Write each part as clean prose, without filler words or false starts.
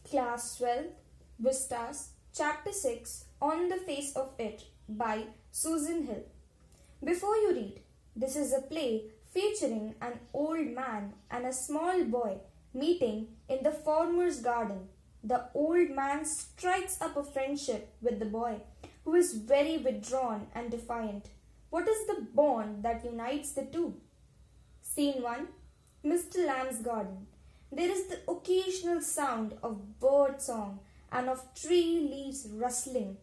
Class-12, Vistas, Chapter 6, On the Face of It by Susan Hill. Before you read, this is a play featuring an old man and a small boy meeting in the farmer's garden. The old man strikes up a friendship with the boy, who is very withdrawn and defiant. What is the bond that unites the two? Scene 1. Mr. Lamb's garden. There is the occasional sound of bird song and of tree leaves rustling.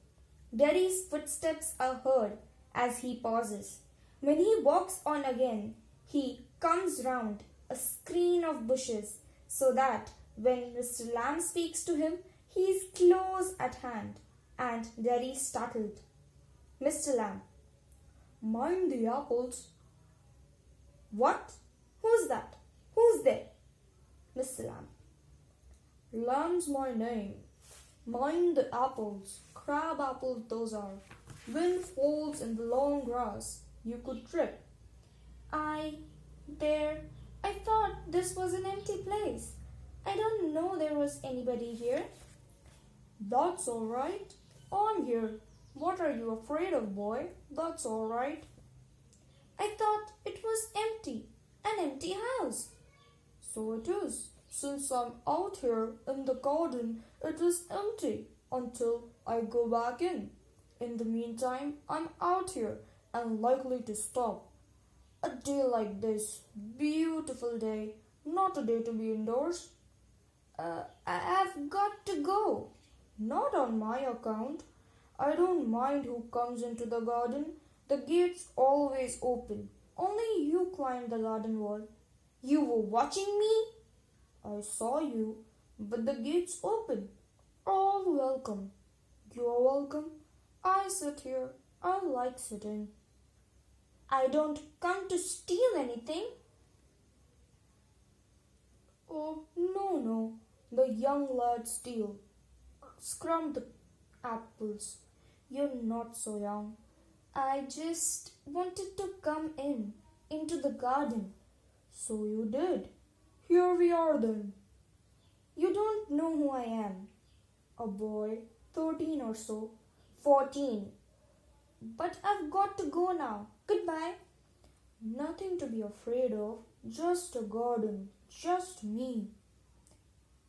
Derry's footsteps are heard as he pauses. When he walks on again, he comes round a screen of bushes so that when Mr. Lamb speaks to him, he is close at hand, and Derry is startled. Mr. Lamb. Mind the apples. What? Who's that? Who's there? Mr. Lamb. Lamb's my name. Mind the apples. Crab apples those are. Wind falls in the long grass. You could trip. I thought this was an empty place. I don't know there was anybody here. That's all right. I'm here. What are you afraid of, boy? That's all right. I thought it was empty. An empty house. So it is. Since I'm out here in the garden, it is empty until I go back in. In the meantime, I'm out here and likely to stop. A day like this, beautiful day, not a day to be indoors. I've got to go. Not on my account. I don't mind who comes into the garden. The gate's always open. Only you climbed the garden wall. You were watching me? I saw you, but the gate's open. All welcome. You're welcome. I sit here. I like sitting. I don't come to steal anything. Oh, no. The young lad steal. Scrum the apples. You're not so young. I just wanted to come into the garden. So you did. Here we are then. You don't know who I am. A boy, 13 or so. 14. But I've got to go now. Goodbye. Nothing to be afraid of. Just a garden. Just me.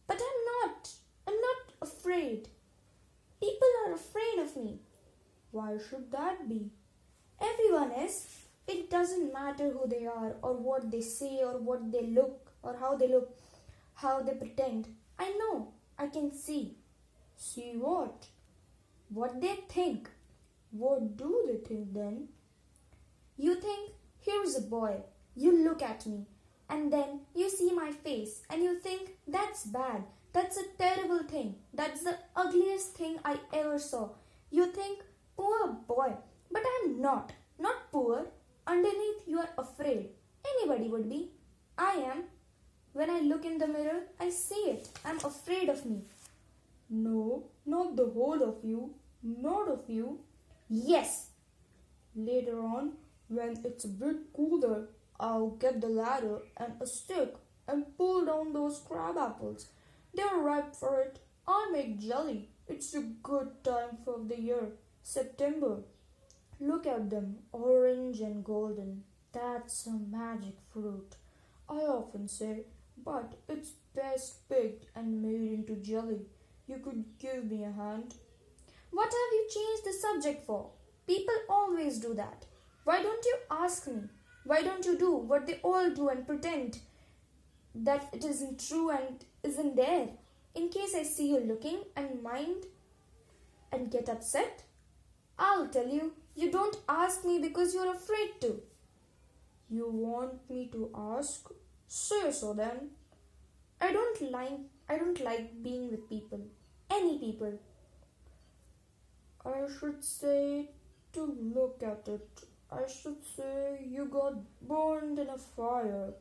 But I'm not afraid. People are afraid of me. Why should that be? Everyone is. It doesn't matter who they are or what they say or what they look or how they look, how they pretend. I know. I can see. See what? What they think. What do they think then? You think, here's a boy. You look at me. And then you see my face and you think, that's bad. That's a terrible thing. That's the ugliest thing I ever saw. You think, poor boy. But I'm not. Not poor. Underneath you are afraid. Anybody would be. I am. When I look in the mirror, I see it. I'm afraid of me. No, not the whole of you. Not of you. Yes. Later on, when it's a bit cooler, I'll get the ladder and a stick and pull down those crab apples. They're ripe for it. I'll make jelly. It's a good time of the year. September. Look at them, orange and golden. That's a magic fruit. I often say, but it's best picked and made into jelly. You could give me a hand. What have you changed the subject for? People always do that. Why don't you ask me? Why don't you do what they all do and pretend that it isn't true and isn't there? In case I see you looking and mind and get upset, I'll tell you, you don't ask me because you're afraid to. You want me to ask? Say so then. I don't like being with people. Any people. I should say to look at it. I should say you got burned in a fire.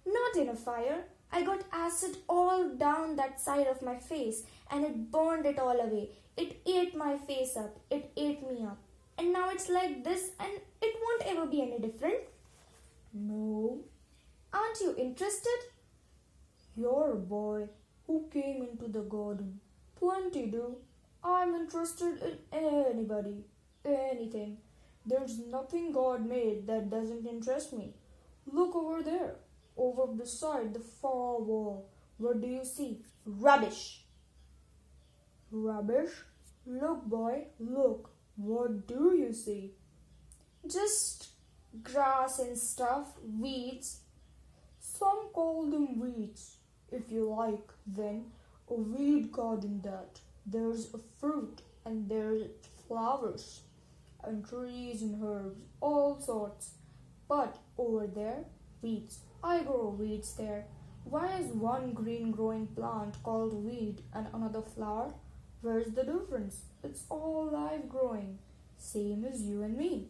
Not in a fire. I got acid all down that side of my face and it burned it all away. It ate my face up. It ate me up. And now it's like this and it won't ever be any different. No. Aren't you interested? You're a boy. who came into the garden. Plenty do. I'm interested in anybody, anything. There's nothing God made that doesn't interest me. Look over there, over beside the far wall. What do you see? Rubbish. Rubbish? Look, boy, look. What do you see? Just grass and stuff, weeds. Some call them weeds. If you like, then a weed garden that. There's a fruit and there's flowers and trees and herbs, all sorts. But over there, weeds. I grow weeds there. Why is one green growing plant called weed and another flower? Where's the difference? It's all life growing, same as you and me.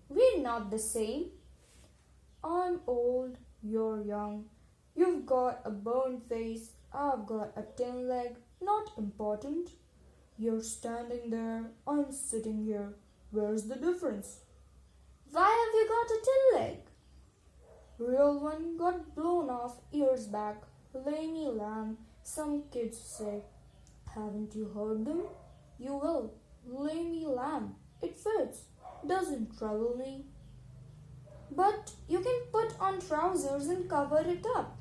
We're not the same. I'm old, you're young. You've got a burned face, I've got a tin leg. Not important. You're standing there, I'm sitting here. Where's the difference? Why have you got a tin leg? Real one got blown off years back. Lamy lamb, some kids say. Haven't you heard them? You will. Lamy lamb. It fits. Doesn't trouble me. But you can put on trousers and cover it up.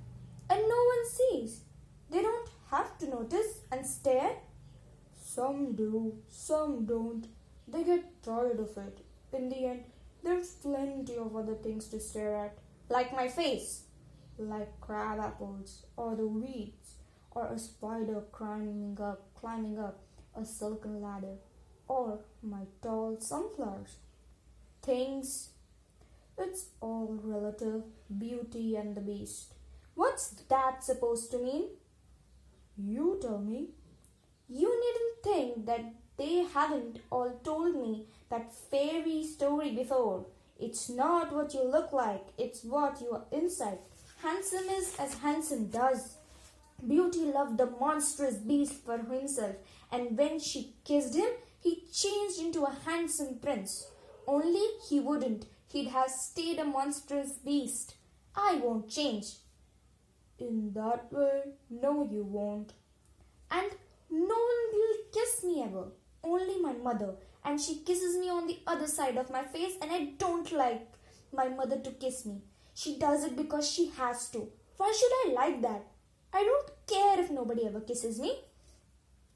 And no one sees. They don't have to notice and stare. Some do, some don't. They get tired of it. In the end, there's plenty of other things to stare at. Like my face. Like crab apples, or the weeds, or a spider climbing up a silken ladder, or my tall sunflowers. Things. It's all relative, Beauty and the Beast. What's that supposed to mean? You tell me. You needn't think that they haven't all told me that fairy story before. It's not what you look like, it's what you are inside. Handsome is as handsome does. Beauty loved the monstrous beast for himself, and when she kissed him, he changed into a handsome prince. Only he wouldn't. He'd have stayed a monstrous beast. I won't change. In that way, no, you won't. And no one will kiss me ever. Only my mother. And she kisses me on the other side of my face, and I don't like my mother to kiss me. She does it because she has to. Why should I like that? I don't care if nobody ever kisses me.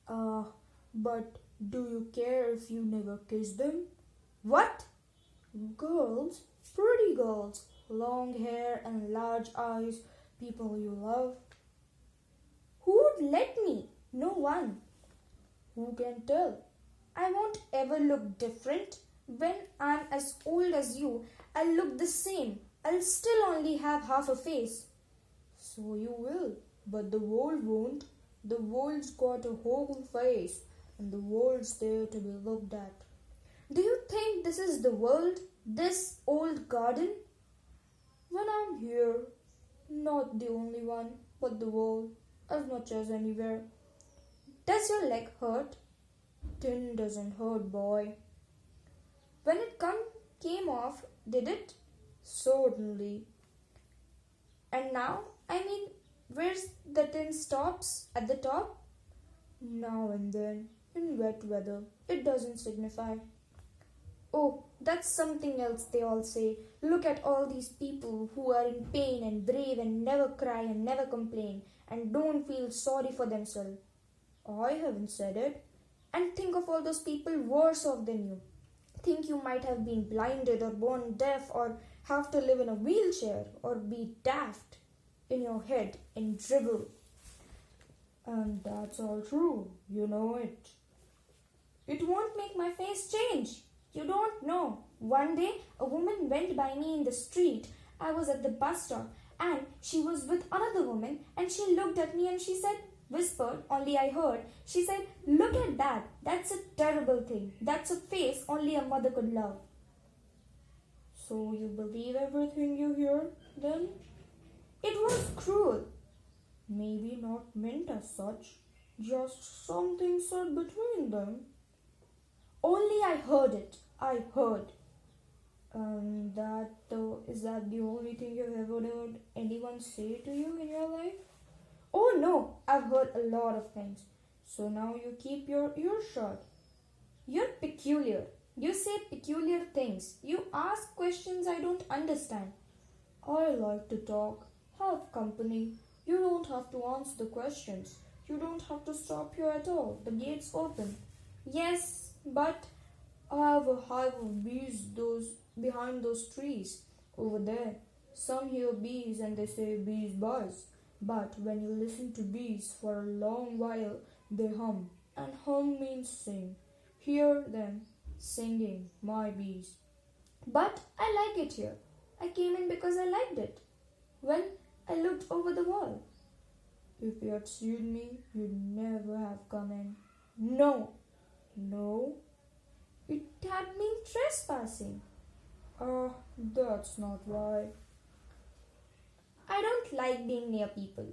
But do you care if you never kiss them? What? Girls, pretty girls, long hair and large eyes, people you love. Who would let me? No one. Who can tell? I won't ever look different. When I'm as old as you, I'll look the same. I'll still only have half a face. So you will, but the world won't. The world's got a whole face, and the world's there to be looked at. Do you think this is the world? This old garden? When I'm here, not the only one, but the world, as much as anywhere. Does your leg hurt? Tin doesn't hurt, boy. When it came off, did it? Certainly. And now, where's the tin stops? At the top? Now and then, in wet weather, it doesn't signify. Oh, that's something else they all say. Look at all these people who are in pain and brave and never cry and never complain and don't feel sorry for themselves. I haven't said it. And think of all those people worse off than you. Think you might have been blinded or born deaf or have to live in a wheelchair or be daft in your head and dribble. And that's all true. You know it. It won't make my face change. You don't know. One day, a woman went by me in the street. I was at the bus stop and she was with another woman and she looked at me and she said, whispered, only I heard, she said, look at that. That's a terrible thing. That's a face only a mother could love. So you believe everything you hear, then? It was cruel. Maybe not meant as such. Just something said between them. Only I heard it. I heard. Is that the only thing you've ever heard anyone say to you in your life? Oh no, I've heard a lot of things. So now you keep your ears shut. You're peculiar. You say peculiar things. You ask questions I don't understand. I like to talk, have company. You don't have to answer the questions. You don't have to stop here at all. The gate's open. Yes, but I have a hive of bees those behind those trees over there. Some hear bees and they say bees buzz. But when you listen to bees for a long while, they hum. And hum means sing. Hear them singing, my bees. But I like it here. I came in because I liked it. When I looked over the wall. If you had seen me, you'd never have come in. No, no, it had been trespassing. Ah, that's not why. I don't like being near people.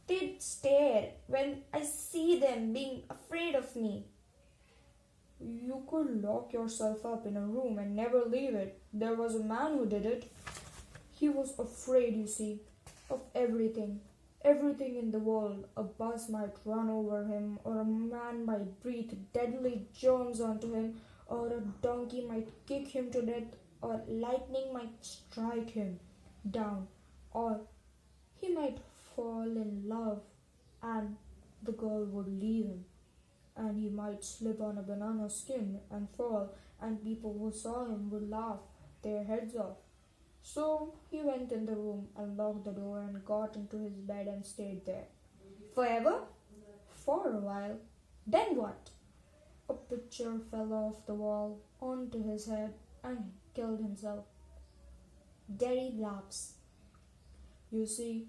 They stare when I see them being afraid of me. You could lock yourself up in a room and never leave it. There was a man who did it. He was afraid, you see, of everything. Everything in the world. A bus might run over him, or a man might breathe deadly germs onto him, or a donkey might kick him to death, or lightning might strike him down, or he might fall in love and the girl would leave him, and he might slip on a banana skin and fall, and people who saw him would laugh their heads off. So he went in the room and locked the door and got into his bed and stayed there. Forever? For a while. Then what? A picture fell off the wall onto his head and he killed himself. Derry laughs. You see.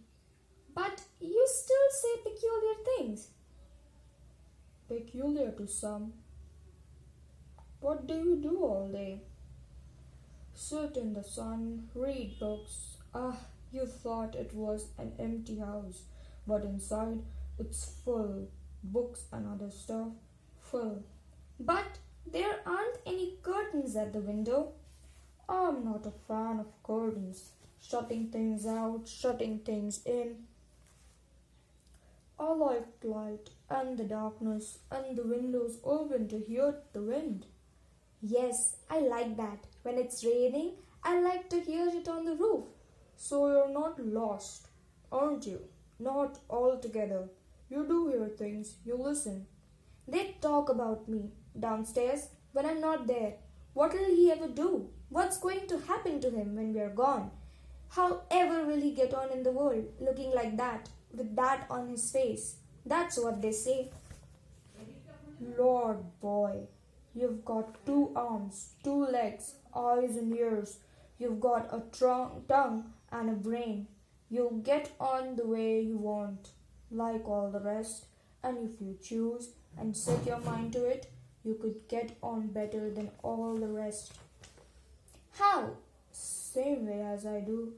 But you still say peculiar things. Peculiar to some. What do you do all day? Sit in the sun, read books. Ah, you thought it was an empty house, but inside it's full. Books and other stuff, full. But there aren't any curtains at the window. I'm not a fan of curtains, shutting things out, shutting things in. I like light and the darkness and the windows open to hear the wind. Yes, I like that. When it's raining, I like to hear it on the roof. So you're not lost, aren't you? Not altogether. You do hear things, you listen. They talk about me downstairs when I'm not there. What will he ever do? What's going to happen to him when we're gone? How ever will he get on in the world looking like that, with that on his face? That's what they say. Lord boy. You've got 2 arms, 2 legs, eyes and ears. You've got a tongue and a brain. You'll get on the way you want, like all the rest. And if you choose and set your mind to it, you could get on better than all the rest. How? Same way as I do.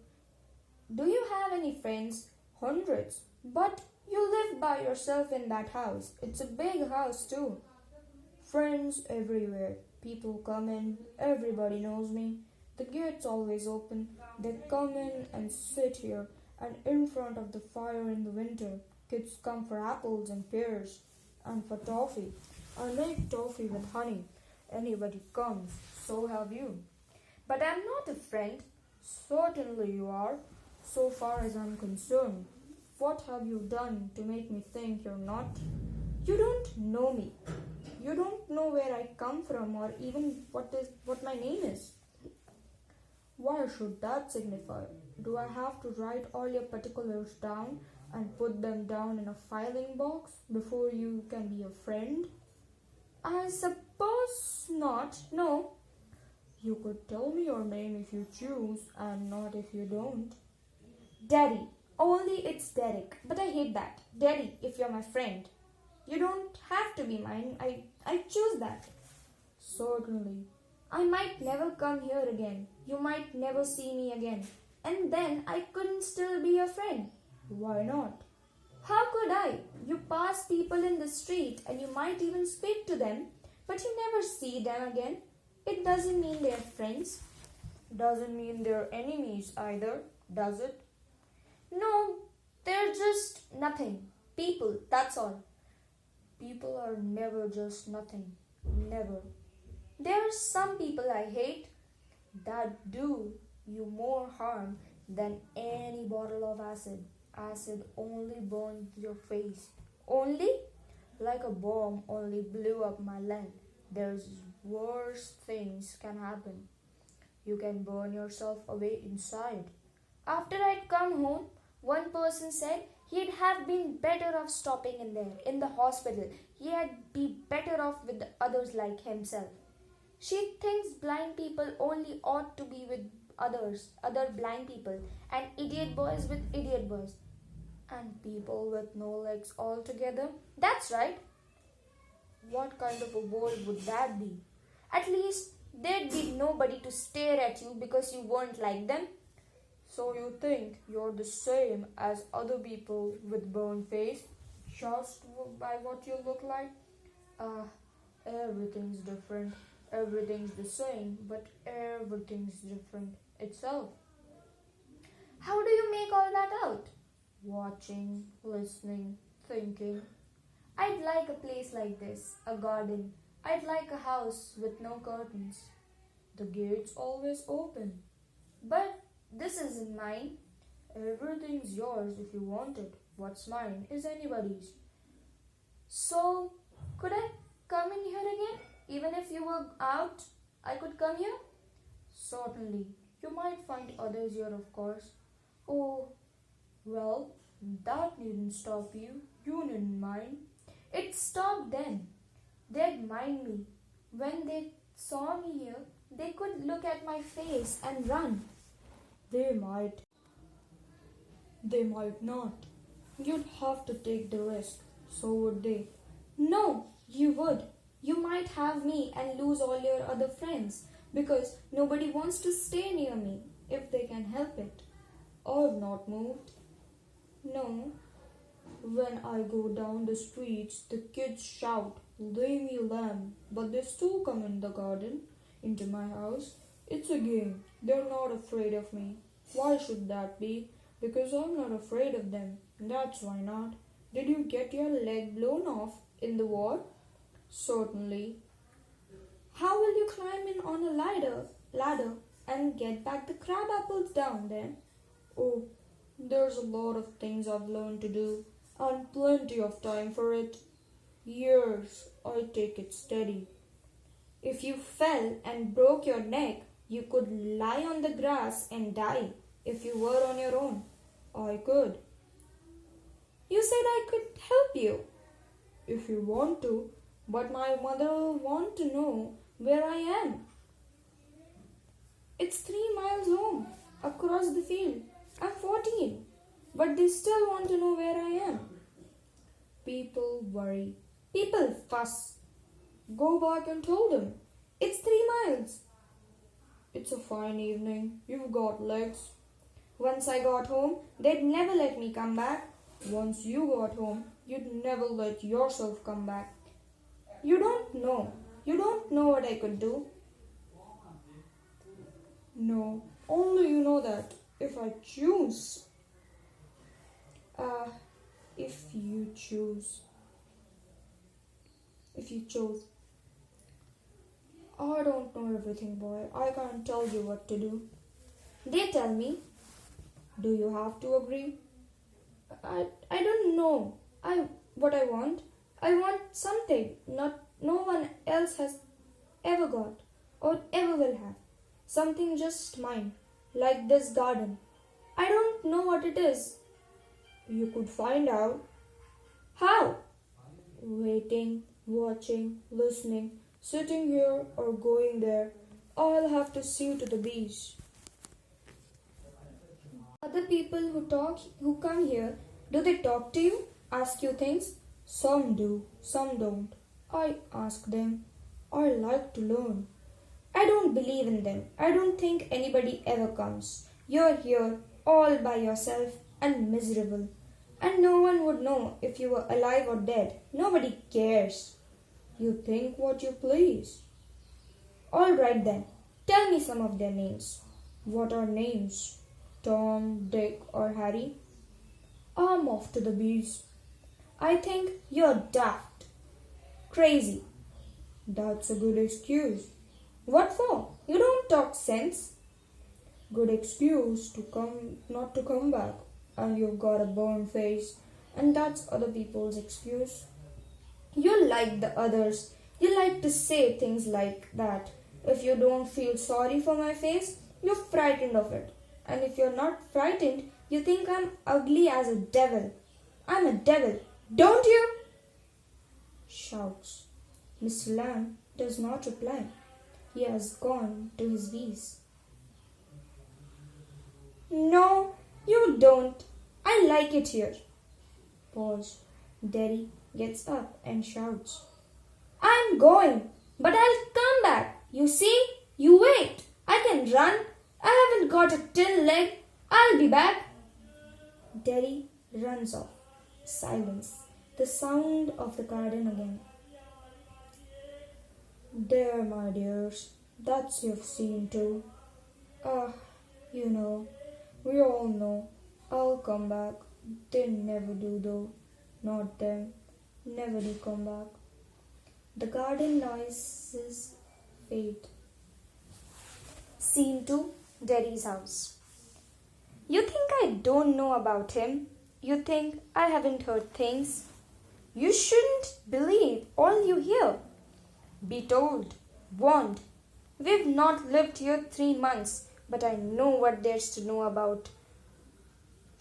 Do you have any friends? Hundreds. But you live by yourself in that house. It's a big house too. Friends everywhere. People come in. Everybody knows me. The gate's always open. They come in and sit here and in front of the fire in the winter. Kids come for apples and pears and for toffee. I make toffee with honey. Anybody comes. So have you. But I'm not a friend. Certainly you are, so far as I'm concerned. What have you done to make me think you're not? You don't know me. You don't know where I come from or even what my name is. Why should that signify? Do I have to write all your particulars down and put them down in a filing box before you can be a friend? I suppose not, no. You could tell me your name if you choose and not if you don't. Daddy. Only it's Derek, but I hate that. Daddy, if you're my friend. You don't have to be mine. I choose that. Certainly. I might never come here again. You might never see me again. And then I couldn't still be your friend. Why not? How could I? You pass people in the street and you might even speak to them, but you never see them again. It doesn't mean they're friends. Doesn't mean they're enemies either, does it? No, They're just nothing. People, that's all. People are never just nothing. Never. There are some people I hate that do you more harm than any bottle of acid. Acid only burns your face. Only? Like a bomb only blew up my leg. There's worse things can happen. You can burn yourself away inside. After I'd come home, one person said he'd have been better off stopping in there, in the hospital. He'd be better off with the others like himself. She thinks blind people only ought to be with other blind people, and idiot boys with idiot boys, and people with no legs altogether. That's right. What kind of a world would that be? At least there'd be nobody to stare at you because you weren't like them. So you think you're the same as other people with burned face just by what you look like? Ah, everything's different. Everything's the same, but everything's different itself. How do you make all that out? Watching, listening, thinking. I'd like a place like this, a garden. I'd like a house with no curtains. The gate's always open. But this isn't mine. Everything's yours if you want it. What's mine is anybody's. So, could I come in here again? Even if you were out, I could come here? Certainly. You might find others here, of course. Oh, well, that needn't stop you. You needn't mind. It stopped them. They'd mind me. When they saw me here, they could look at my face and run. They might. They might not. You'd have to take the risk. So would they. No, you would. You might have me and lose all your other friends because nobody wants to stay near me if they can help it. I've not moved. No. When I go down the streets, the kids shout, "Leave me lamb," but they still come in the garden, into my house. It's a game. They're not afraid of me. Why should that be? Because I'm not afraid of them. That's why not. Did you get your leg blown off in the war? Certainly. How will you climb in on a ladder and get back the crab apples down then? Oh, there's a lot of things I've learned to do, and plenty of time for it. Years, I take it steady. If you fell and broke your neck, you could lie on the grass and die if you were on your own. I could. You said I could help you. If you want to, but my mother will want to know where I am. It's 3 miles home, across the field. I'm 14, but they still want to know where I am. People worry. People fuss. Go back and tell them. It's 3 miles. It's a fine evening. You've got legs. Once I got home, they'd never let me come back. Once you got home, you'd never let yourself come back. You don't know. You don't know what I could do. No, only you know that if I choose. If you choose. If you chose. I don't know everything, boy. I can't tell you what to do. They tell me. Do you have to agree? I don't know. What I want. I want something no one else has ever got or ever will have. Something just mine, like this garden. I don't know what it is. You could find out. How? Waiting, watching, listening, sitting here or going there. I'll have to see you to the beach. Other people who come here, do they talk to you? Ask you things? Some do, some don't. I ask them. I like to learn. I don't believe in them. I don't think anybody ever comes. You're here all by yourself and miserable. And no one would know if you were alive or dead. Nobody cares. You think what you please. All right then. Tell me some of their names. What are names? Tom, Dick or Harry? I'm off to the beach. I think you're daft. Crazy. That's a good excuse. What for? You don't talk sense. Good excuse to not to come back. And you've got a burned face. And that's other people's excuse. You like the others. You like to say things like that. If you don't feel sorry for my face, you're frightened of it. And if you're not frightened, you think I'm ugly as a devil. I'm a devil, don't you? Shouts. Mr. Lamb does not reply. He has gone to his bees. No, you don't. I like it here. Pause. Derry gets up and shouts. I'm going, but I'll come back. You see? You wait. I can run. I haven't got a tin leg. I'll be back. Derry runs off. Silence. The sound of the garden again. There, my dears. That's you've seen too. We all know. I'll come back. They never do though. Not them. Never do come back. The garden noises fade. Scene 2. Derry's house. You think I don't know about him? You think I haven't heard things? You shouldn't believe all you hear. Be told, warned. We've not lived here 3 months, but I know what there's to know about,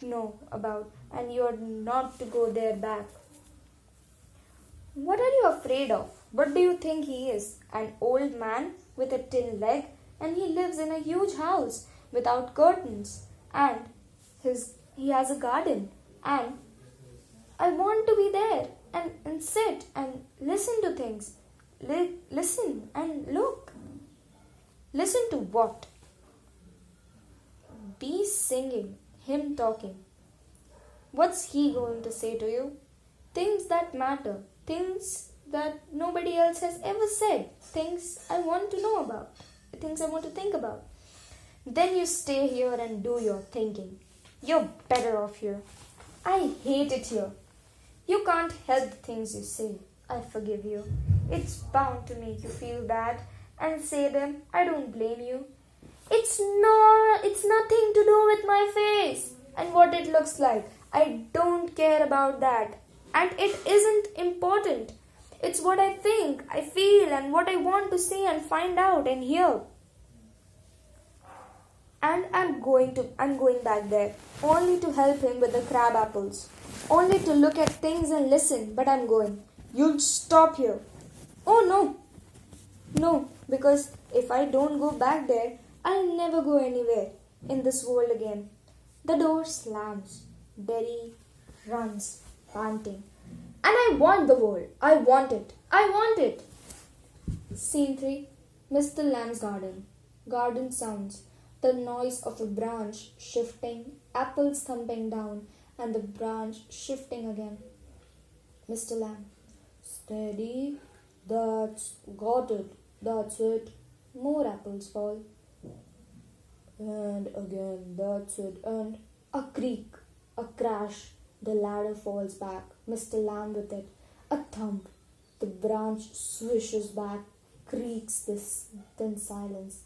and you're not to go there back. What are you afraid of? What do you think he is? An old man with a tin leg, and he lives in a huge house without curtains, and he has a garden, and I want to be there and sit and listen to things. Listen and look. Listen to what? Bees singing, him talking. What's he going to say to you? Things that matter, things that nobody else has ever said, things I want to know about, things I want to think about. Then you stay here and do your thinking. You're better off here. I hate it here. You can't help the things you say. I forgive you. It's bound to make you feel bad and say them. I don't blame you. It's nothing to do with my face and what it looks like. I don't care about that. And it isn't important. It's what I think, I feel, and what I want to say and find out and hear. And I'm going back there, only to help him with the crab apples, only to look at things and listen, but I'm going. You'll stop here. Oh no, because if I don't go back there, I'll never go anywhere in this world again. The door slams. Derry runs, panting. And I want the world. I want it. Scene 3. Mr. Lamb's garden. Garden sounds. The noise of a branch shifting, apples thumping down, and the branch shifting again. Mr. Lamb. Steady. Got it. That's it. More apples fall. And again, that's it. And a creak, a crash. The ladder falls back. Mr. Lamb with it. A thump. The branch swishes back, creaks this, then silence.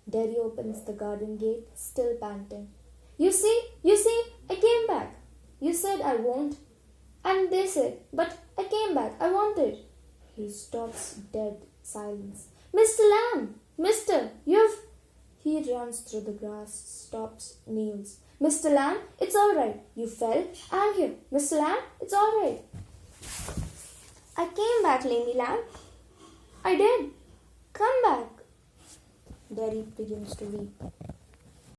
Derry opens the garden gate, still panting. You see, I came back. You said I won't. And they said, but I came back, I wanted. He stops dead, silence. Mr. Lamb, He runs through the grass, stops, kneels. Mr. Lamb, it's all right. You fell. I'm here. Mr. Lamb, it's all right. I came back, Lady Lamb. I did. Come back. Derry begins to weep.